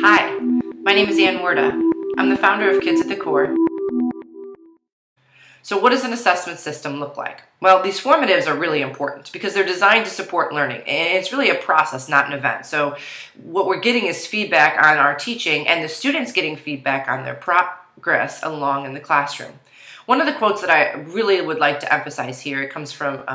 Hi, my name is Ann Werda. I'm the founder of Kids at the Core. So what does an assessment system look like? Well, these formatives are really important because they're designed to support learning. And it's really a process, not an event. So what we're getting is feedback on our teaching and the students getting feedback on their progress along in the classroom. One of the quotes that I really would like to emphasize here, it comes from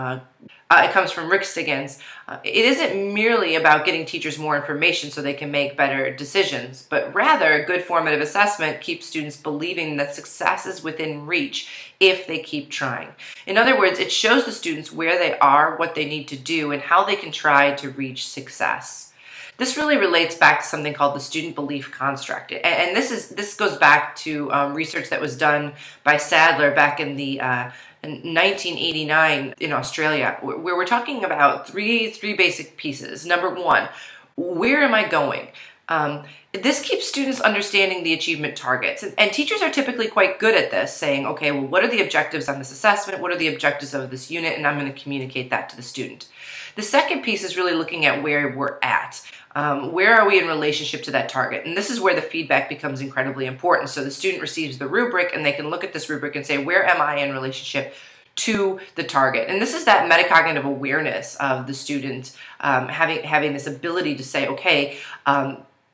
Rick Stiggins. It isn't merely about getting teachers more information so they can make better decisions, but rather good formative assessment keeps students believing that success is within reach if they keep trying. In other words, it shows the students where they are, what they need to do, and how they can try to reach success. This really relates back to something called the student belief construct. And this goes back to research that was done by Sadler back in the 1989 in Australia, where we're talking about three basic pieces. Number one, where am I going? This keeps students understanding the achievement targets. And teachers are typically quite good at this, saying, okay, well, what are the objectives on this assessment? What are the objectives of this unit? And I'm going to communicate that to the student. The second piece is really looking at where we're at. Where are we in relationship to that target? And this is where the feedback becomes incredibly important. So the student receives the rubric and they can look at this rubric and say, where am I in relationship to the target? And this is that metacognitive awareness of the student having this ability to say, okay,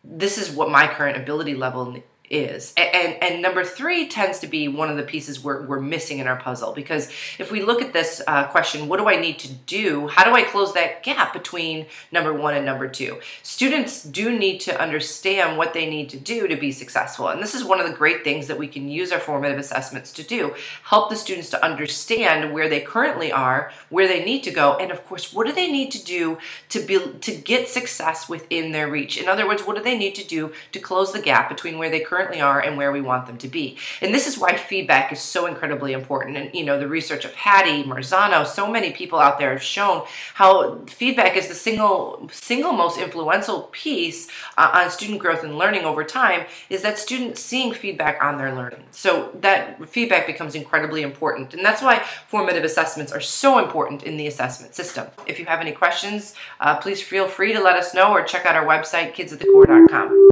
this is what my current ability level is. And number three tends to be one of the pieces we're missing in our puzzle, because if we look at this question, what do I need to do? How do I close that gap between number one and number two? Students do need to understand what they need to do to be successful. And this is one of the great things that we can use our formative assessments to do. Help the students to understand where they currently are, where they need to go, and of course, what do they need to do to get success within their reach? In other words, what do they need to do to close the gap between where they currently are and where we want them to be? And this is why feedback is so incredibly important. And you know, the research of Hattie, Marzano, so many people out there have shown how feedback is the single most influential piece on student growth and learning over time, is that students seeing feedback on their learning. So that feedback becomes incredibly important. And that's why formative assessments are so important in the assessment system. If you have any questions, please feel free to let us know or check out our website, kidsatthecore.com.